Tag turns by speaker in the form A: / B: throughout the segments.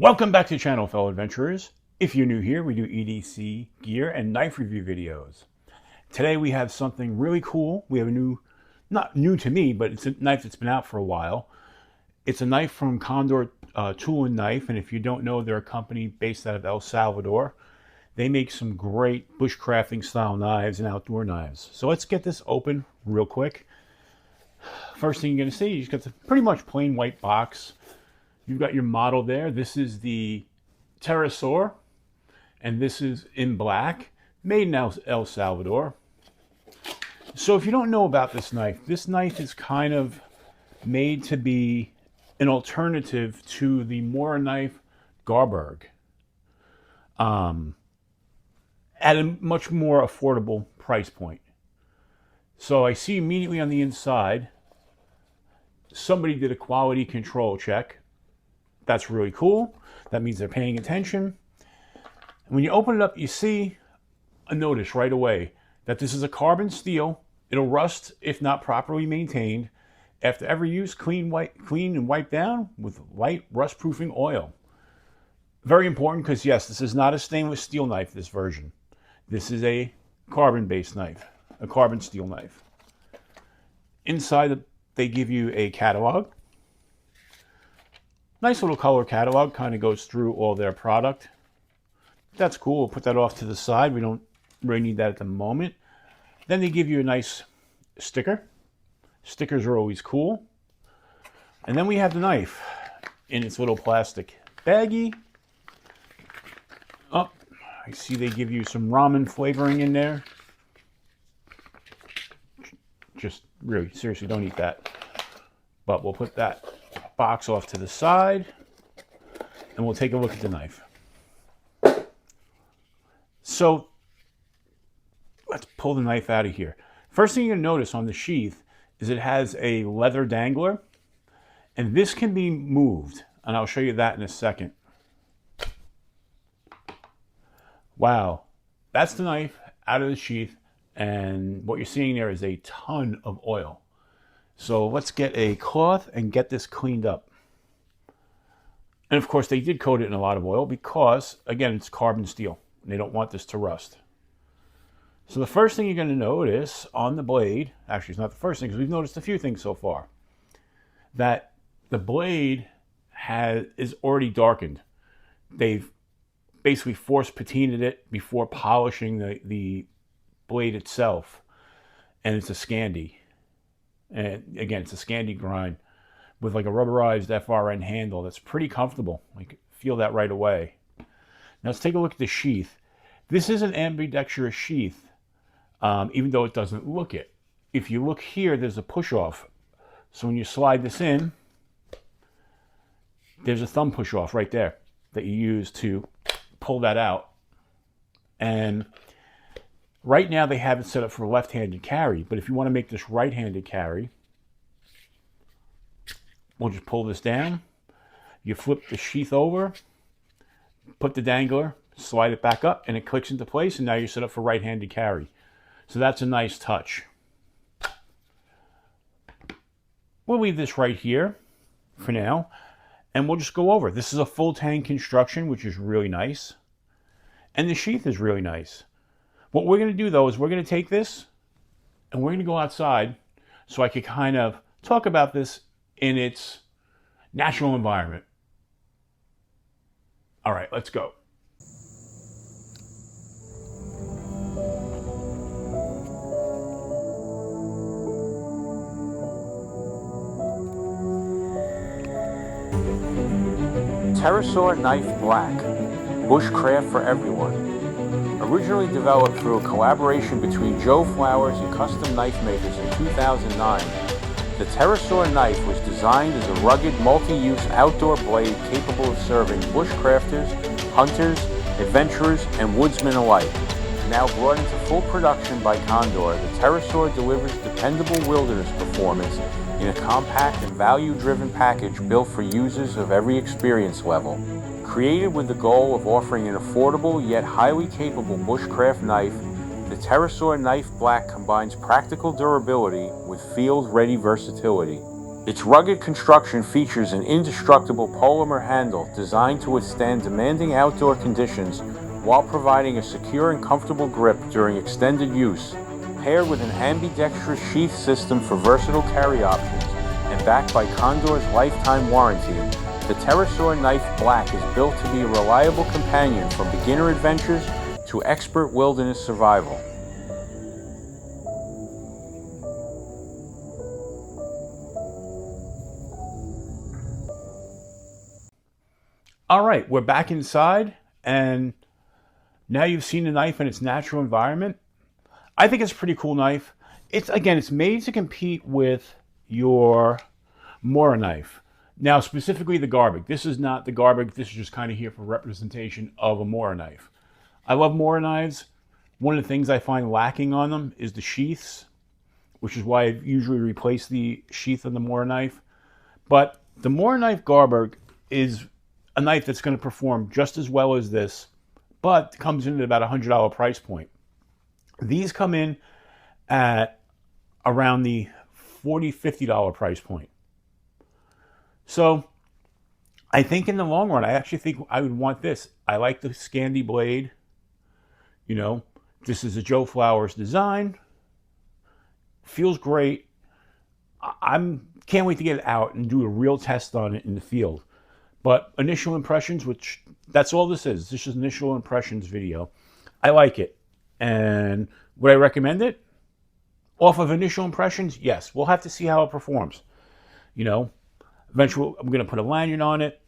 A: Welcome back to the channel, fellow adventurers. If you're new here, we do EDC gear and knife review videos. Today we have something really cool. We have a new, not new to me, but it's a knife that's been out for a while. It's a knife from Condor Tool and Knife, and if you don't know, they're a company based out of El Salvador. They make some great bushcrafting style knives and outdoor knives. So let's get this open real quick. First thing you're going to see, you just got the pretty much plain white box. You've got your model there. This is the Terrasaur, and this is in black, made in El Salvador. So if you don't know about this knife is kind of made to be an alternative to the Mora knife Garberg at a much more affordable price point. So I see immediately on the inside, somebody did a quality control check. That's really cool. That means they're paying attention. And when you open it up, you see a notice right away that this is a carbon steel. It'll rust if not properly maintained. After every use, clean and wipe down with light rust-proofing oil. Very important because, yes, this is not a stainless steel knife, this version. This is a carbon-based knife, a carbon steel knife. Inside, they give you a catalog. Nice little color catalog, kind of goes through all their product. That's cool. We'll put that off to the side. We don't really need that at the moment. Then they give you a nice sticker. Stickers are always cool. And then we have the knife in its little plastic baggie. Oh, I see they give you some ramen flavoring in there. Just really, seriously, don't eat that. But we'll put that box off to the side and we'll take a look at the knife. So let's pull the knife out of here. First thing you're going to notice on the sheath is it has a leather dangler, and this can be moved, and I'll show you that in a second. Wow, that's the knife out of the sheath, and what you're seeing there is a ton of oil. So let's get a cloth and get this cleaned up. And of course they did coat it in a lot of oil because, again, it's carbon steel and they don't want this to rust. So the first thing you're going to notice on the blade, actually it's not the first thing because we've noticed a few things so far, that the blade is already darkened. They've basically force patinaed it before polishing the blade itself, and it's a Scandi. And again, it's a Scandi grind with like a rubberized FRN handle that's pretty comfortable. You can feel that right away. Now let's take a look at the sheath. This is an ambidextrous sheath, even though it doesn't look it. If you look here, there's a push-off. So when you slide this in, there's a thumb push-off right there that you use to pull that out. And right now they have it set up for left-handed carry, but if you want to make this right-handed carry, we'll just pull this down. You flip the sheath over, put the dangler, slide it back up, and it clicks into place, and now you're set up for right-handed carry. So that's a nice touch. We'll leave this right here for now, and we'll just go over. This is a full tang construction, which is really nice, and the sheath is really nice. What we're going to do, though, is we're going to take this and we're going to go outside so I could kind of talk about this in its natural environment. All right, let's go. Terrasaur Knife Black, Bushcraft for everyone. Originally developed through a collaboration between Joe Flowers and custom knife makers in 2009, the Terrasaur knife was designed as a rugged, multi-use outdoor blade capable of serving bushcrafters, hunters, adventurers, and woodsmen alike. Now brought into full production by Condor, the Terrasaur delivers dependable wilderness performance in a compact and value-driven package built for users of every experience level. Created with the goal of offering an affordable yet highly capable bushcraft knife, the Terrasaur Knife Black combines practical durability with field-ready versatility.
B: Its rugged construction features an indestructible polymer handle designed to withstand demanding outdoor conditions while providing a secure and comfortable grip during extended use. Paired with an ambidextrous sheath system for versatile carry options and backed by Condor's lifetime warranty, the Terrasaur Knife Black is built to be a reliable companion from beginner adventures to expert wilderness survival.
A: All right, we're back inside, and now you've seen the knife in its natural environment. I think it's a pretty cool knife. It's made to compete with your Mora knife. Now, specifically the Garbage. This is not the Garbage. This is just kind of here for representation of a Mora knife. I love Mora knives. One of the things I find lacking on them is the sheaths, which is why I usually replace the sheath on the Mora knife. But the Mora knife Garbage is a knife that's going to perform just as well as this, but comes in at about $100 price point. These come in at around the $40, $50 price point. So I think in the long run, I actually think I would want this. I like the Scandi blade. You know, this is a Joe Flowers design. Feels great. Can't wait to get it out and do a real test on it in the field. But initial impressions, which that's all this is. This is initial impressions video. I like it. And would I recommend it? Off of initial impressions, yes. We'll have to see how it performs. You know, eventually I'm going to put a lanyard on it,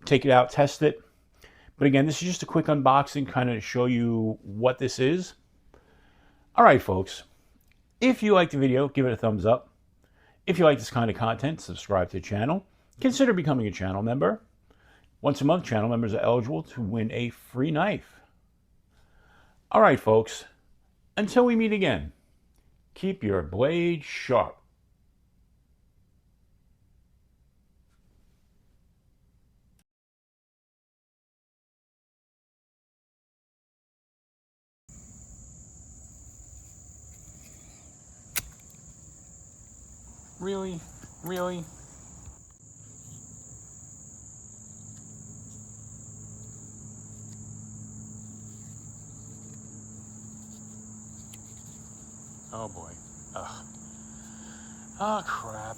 A: take it out, test it. But again, this is just a quick unboxing, kind of to show you what this is. All right, folks. If you like the video, give it a thumbs up. If you like this kind of content, subscribe to the channel. Consider becoming a channel member. Once a month, channel members are eligible to win a free knife. All right, folks. Until we meet again, keep your blade sharp. Really? Really? Oh boy. Ugh. Oh crap.